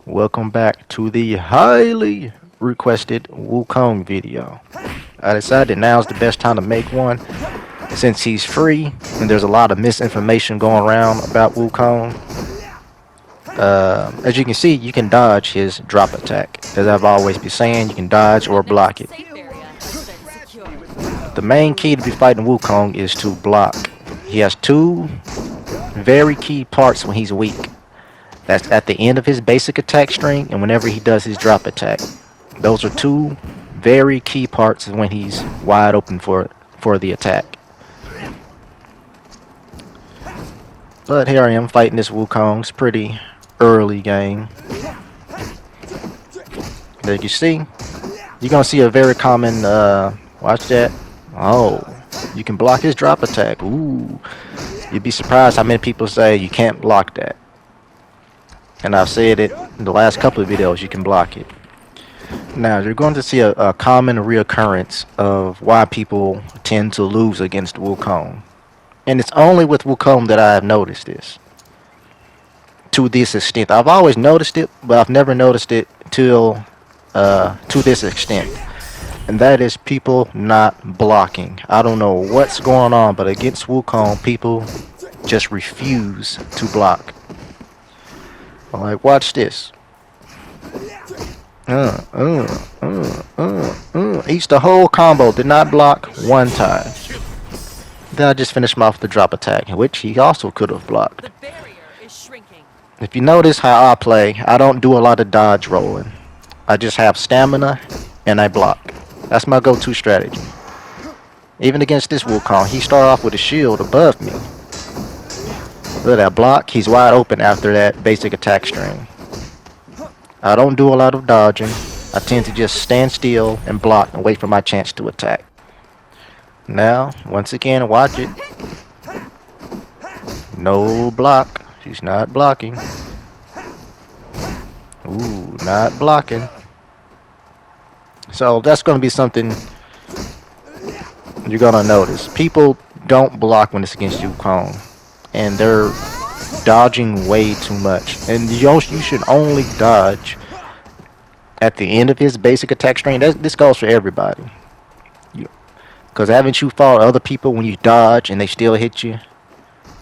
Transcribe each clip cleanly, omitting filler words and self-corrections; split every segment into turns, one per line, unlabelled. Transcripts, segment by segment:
Welcome back to the highly requested Wukong video. I decided now's the best time to make one since he's free and there's a lot of misinformation going around about Wukong. As you can see, you can dodge his drop attack. As I've always been saying, you can dodge or block it. The main key to be fighting Wukong is to block. He has two very key parts when he's weak. That's at the end of his basic attack string and whenever he does his drop attack. Those are two very key parts when he's wide open for the attack. But here I am fighting this Wukong. It's pretty early game. There you see, you're gonna see a very common watch that. Oh, you can block his drop attack. Ooh. You'd be surprised how many people say you can't block that. And I've said it in the last couple of videos, you can block it. Now, you're going to see a common reoccurrence of why people tend to lose against Wukong. And it's only with Wukong that I have noticed this. To this extent. I've always noticed it, but I've never noticed it till to this extent. And that is people not blocking. I don't know what's going on, but against Wukong, people just refuse to block. Like, watch this. Eats the whole combo. Did not block one time. Then I just finished him off with the drop attack, which he also could have blocked. If you notice how I play, I don't do a lot of dodge rolling. I just have stamina and I block. That's my go-to strategy. Even against this Wukong, he started off with a shield above me. Look at that block. He's wide open after that basic attack string. I don't do a lot of dodging. I tend to just stand still and block and wait for my chance to attack. Now, once again, watch it. No block. She's not blocking. Ooh, not blocking. So that's going to be something you're going to notice. People don't block when it's against Wukong. And they're dodging way too much. And you should only dodge at the end of his basic attack string. This goes for everybody. Because haven't you fought other people when you dodge and they still hit you?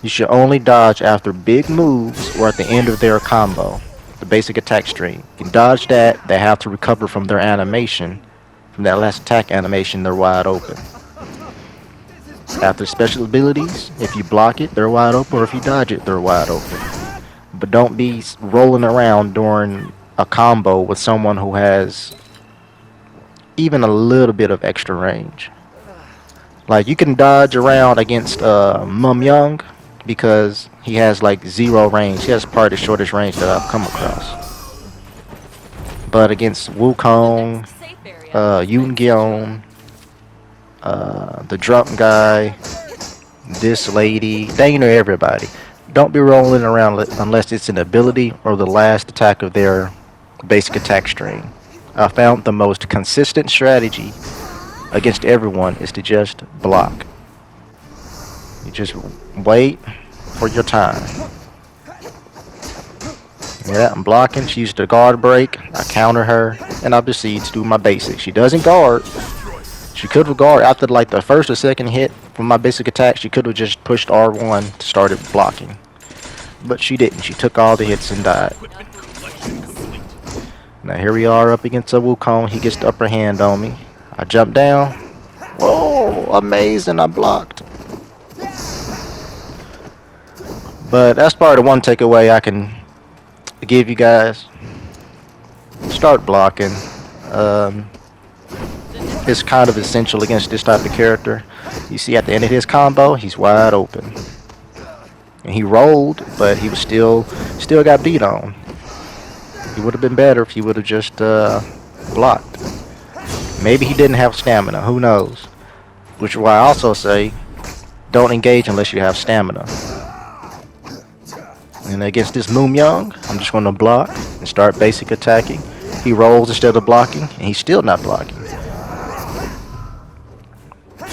You should only dodge after big moves or at the end of their combo. The basic attack string. You can dodge that, they have to recover from their animation. From that last attack animation, they're wide open. After special abilities, if you block it, they're wide open, or if you dodge it, they're wide open. But don't be rolling around during a combo with someone who has even a little bit of extra range. Like, you can dodge around against Mum Young because he has like 0 range. He has probably the shortest range that I've come across. But against Wukong, Yoon the drunk guy, this lady, dang near everybody. Don't be rolling around unless it's an ability or the last attack of their basic attack string. I found the most consistent strategy against everyone is to just block. You just wait for your time. Yeah, I'm blocking. She used a guard break. I counter her, and I proceed to do my basic. She doesn't guard. She could have guarded after like the first or second hit from my basic attack. She could have just pushed R1 to start blocking. But she didn't. She took all the hits and died. Now here we are up against a Wukong. He gets the upper hand on me. I jump down. Whoa, amazing. I blocked. But that's probably the one takeaway I can give you guys. Start blocking. It's kind of essential against this type of character. You see at the end of his combo, he's wide open. And he rolled, but he was still got beat on. He would have been better if he would have just blocked. Maybe he didn't have stamina, who knows? Which is why I also say, don't engage unless you have stamina. And against this Moon Young, I'm just going to block and start basic attacking. He rolls instead of blocking, and he's still not blocking.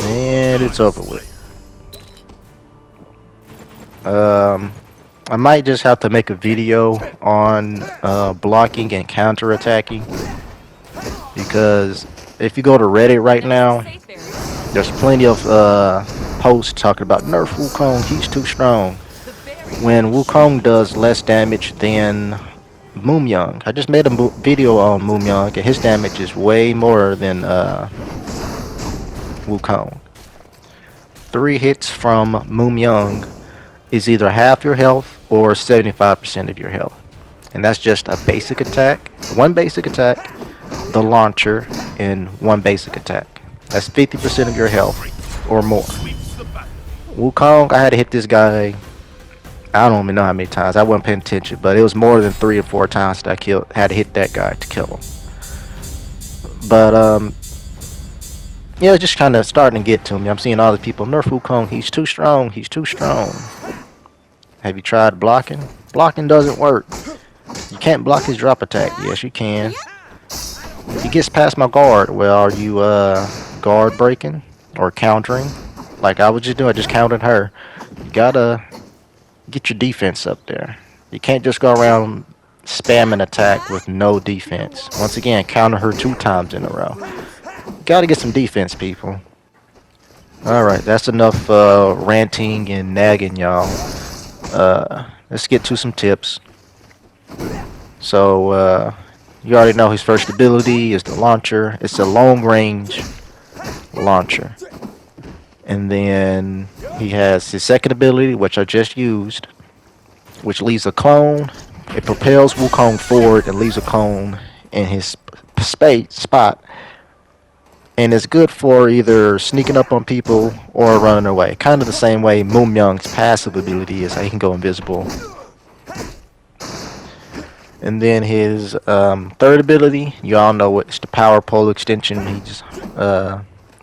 And it's over with. I might just have to make a video on blocking and counterattacking, because if you go to Reddit right now, there's plenty of posts talking about nerf Wukong, he's too strong. When Wukong does less damage than Moomyoung. I just made a video on Moomyoung, and his damage is way more than Wukong. 3 hits from Moomyoung is either half your health or 75% of your health. And that's just a basic attack, one basic attack, the launcher, and one basic attack. That's 50% of your health or more. Wukong, I had to hit this guy, I don't even know how many times. I wasn't paying attention, but it was more than 3 or 4 times that I had to hit that guy to kill him. But yeah, it's just kind of starting to get to me. I'm seeing all the people, nerf Wukong, he's too strong, he's too strong. Have you tried blocking? Blocking doesn't work. You can't block his drop attack. Yes, you can. If he gets past my guard, well, are you guard breaking or countering? Like I was just doing, I just countered her. You gotta get your defense up there. You can't just go around spamming attack with no defense. Once again, counter her 2 times in a row. You gotta get some defense, people. Alright, that's enough ranting and nagging, y'all. Let's get to some tips. So, you already know his first ability is the launcher. It's a long range launcher. And then he has his second ability, which I just used, which leaves a cone. It propels Wukong forward and leaves a cone in his spot. And it's good for either sneaking up on people or running away. Kind of the same way Moomyoung's passive ability is. He can go invisible. And then his third ability, you all know it's the power pole extension. He just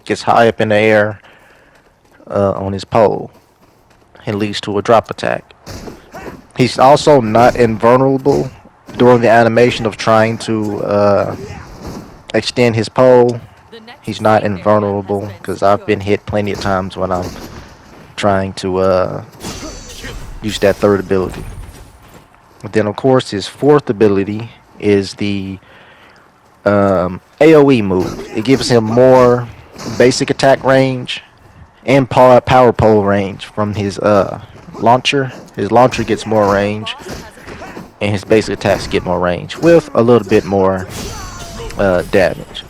gets high up in the air on his pole. It leads to a drop attack. He's also not invulnerable during the animation of trying to extend his pole. He's not invulnerable because I've been hit plenty of times when I'm trying to use that third ability. But then, of course, his fourth ability is the AoE move. It gives him more basic attack range and power pole range from his launcher. His launcher gets more range, and his basic attacks get more range with a little bit more damage.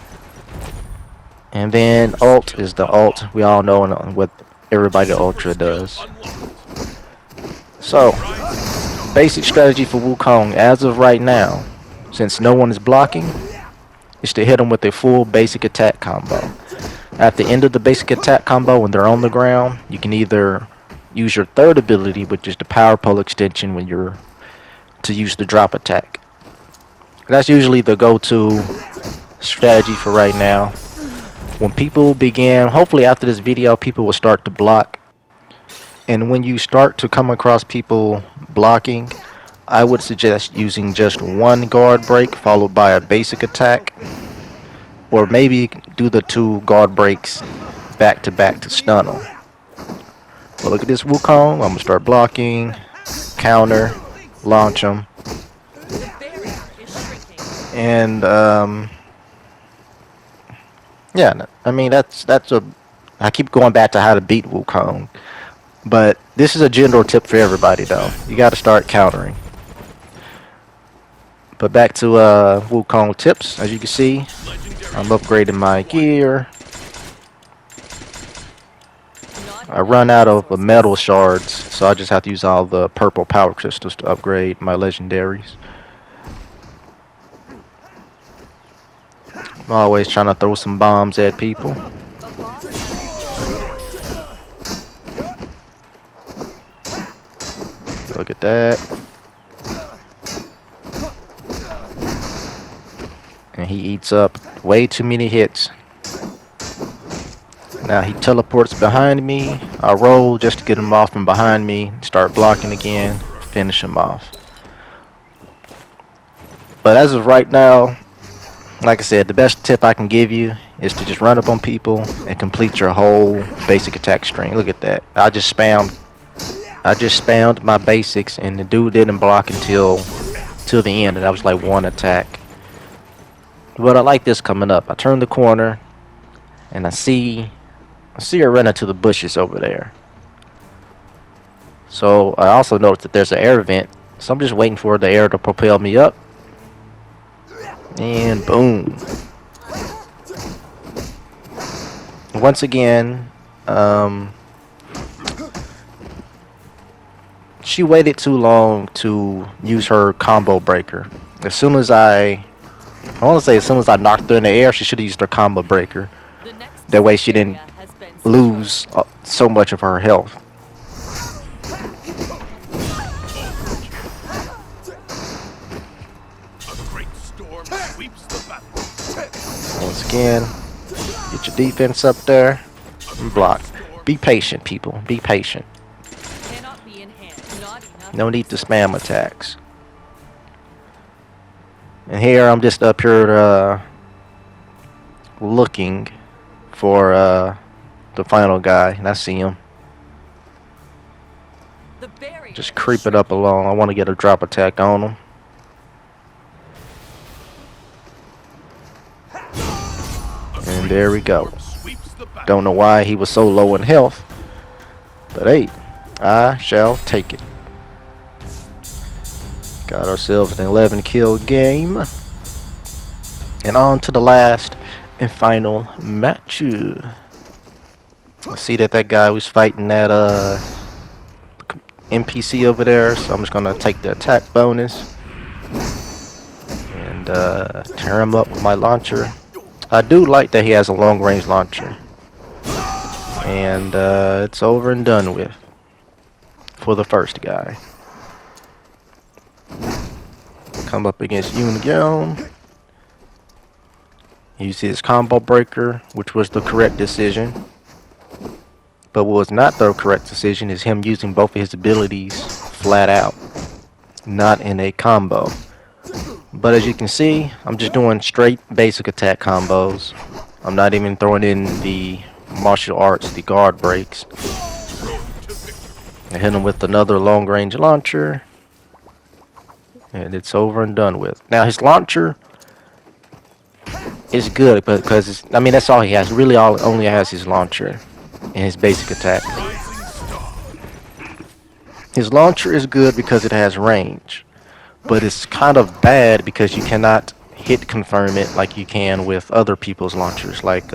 And then ult is the ult. We all know what everybody Ultra does. So, basic strategy for Wukong as of right now, since no one is blocking, is to hit them with a full basic attack combo. At the end of the basic attack combo, when they're on the ground, you can either use your third ability, which is the power pole extension, when you're to use the drop attack. That's usually the go-to strategy for right now. When people begin, hopefully after this video, people will start to block. And when you start to come across people blocking, I would suggest using just one guard break followed by a basic attack. Or maybe do the 2 guard breaks back to back to stun them. But look at this Wukong. I'm going to start blocking, counter, launch him. And, yeah, I mean, I keep going back to how to beat Wukong. But this is a general tip for everybody, though. You got to start countering. But back to Wukong tips. As you can see, I'm upgrading my gear. I run out of metal shards, so I just have to use all the purple power crystals to upgrade my legendaries. I'm always trying to throw some bombs at people. Look at that. And he eats up way too many hits. Now he teleports behind me. I roll just to get him off from behind me. Start blocking again. Finish him off. But as of right now, like I said, the best tip I can give you is to just run up on people and complete your whole basic attack string. Look at that. I just spammed I just spammed my basics, and the dude didn't block until till the end, and that was like one attack. But I like this coming up. I turn the corner, and I see her run into the bushes over there. So I also noticed that there's an air vent. So I'm just waiting for the air to propel me up. And boom. Once again, she waited too long to use her combo breaker. As soon as I want to say as soon as I knocked her in the air, she should have used her combo breaker. That way she didn't lose so much of her health. Once again, get your defense up there and block. Be patient, people. Be patient. No need to spam attacks. And here I'm just up here looking for the final guy, and I see him. Just creeping up along. I want to get a drop attack on him. And there we go. Don't know why he was so low in health, but hey, I shall take it. Got ourselves an 11 kill game. And on to the last and final match. I see that guy was fighting that NPC over there, so I'm just gonna take the attack bonus and tear him up with my launcher. I do like that he has a long range launcher. And it's over and done with for the first guy. Come up against Wukong. Use his combo breaker, which was the correct decision. But what was not the correct decision is him using both of his abilities flat out, not in a combo. But as you can see, I'm just doing straight basic attack combos. I'm not even throwing in the martial arts, the guard breaks. I hit him with another long range launcher. And it's over and done with. Now his launcher is good because I mean that's all he has. Really, only has his launcher and his basic attack. His launcher is good because it has range, but it's kind of bad because you cannot hit confirm it like you can with other people's launchers, like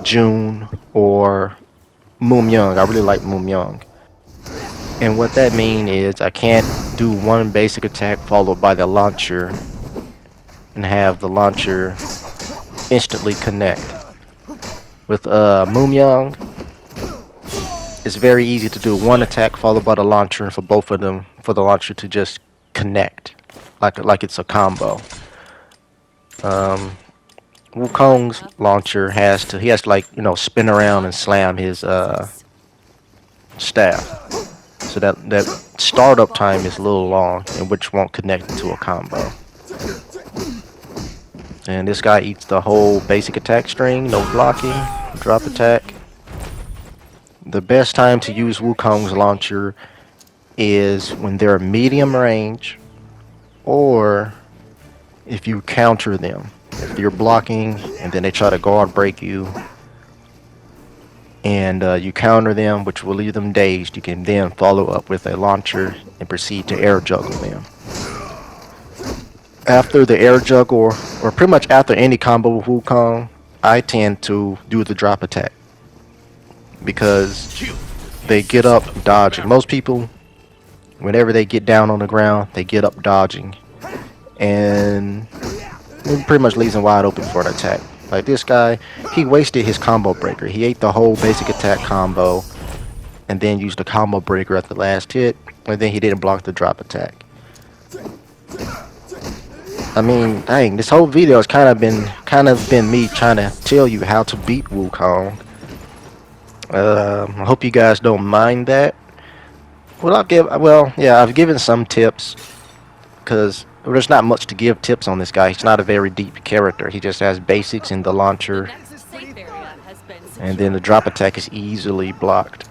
June or Young. I really like Young. And what that means is I can't do one basic attack followed by the launcher and have the launcher instantly connect. With Young, it's very easy to do one attack followed by the launcher, and for both of them, for the launcher to just connect like it's a combo. Wukong's launcher has to like spin around and slam his staff. So that startup time is a little long, and which won't connect to a combo. And this guy eats the whole basic attack string, no blocking, drop attack. The best time to use Wukong's launcher is when they're medium range, or if you counter them. If you're blocking and then they try to guard break you, and you counter them, which will leave them dazed, you can then follow up with a launcher and proceed to air juggle them. After the air juggle, or pretty much after any combo with Wukong, I tend to do the drop attack because they get up dodging. Most people, whenever they get down on the ground, they get up dodging, and it pretty much leaves them wide open for an attack. Like this guy, he wasted his combo breaker. He ate the whole basic attack combo and then used the combo breaker at the last hit, and then he didn't block the drop attack. I mean, dang, this whole video has kind of been me trying to tell you how to beat Wukong. I hope you guys don't mind that. I've given some tips because there's not much to give tips on this guy. He's not a very deep character. He just has basics in the launcher, and then the drop attack is easily blocked.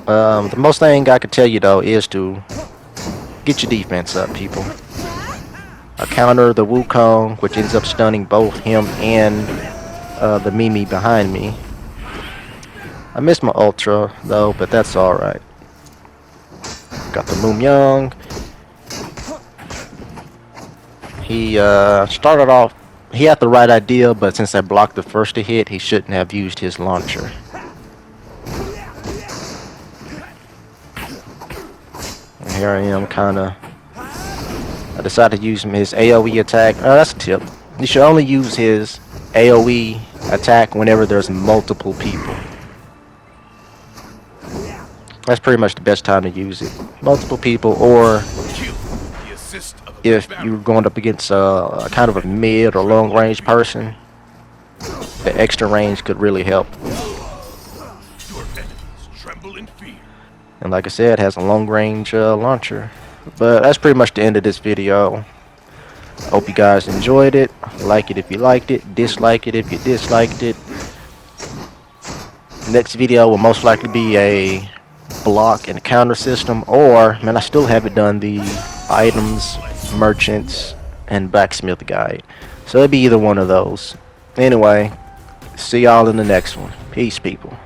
The most thing I could tell you though is to get your defense up, people. I counter the Wukong, which ends up stunning both him and the Mimi behind me. I missed my ultra though, but that's alright. Got the Moon Young. He started off, he had the right idea, but since I blocked the first to hit, he shouldn't have used his launcher. And here I am, I decided to use his AoE attack. Oh, that's a tip. You should only use his AoE attack whenever there's multiple people. That's pretty much the best time to use it. Multiple people, or if you're going up against a kind of a mid or long range person, the extra range could really help. And like I said, it has a long range launcher. But that's pretty much the end of this video. Hope you guys enjoyed it. Like it if you liked it. Dislike it if you disliked it. Next video will most likely be a block and counter system, or man, I still haven't done the items, merchants, and blacksmith guide, so it'll be either one of those. Anyway, see y'all in the next one. Peace, people.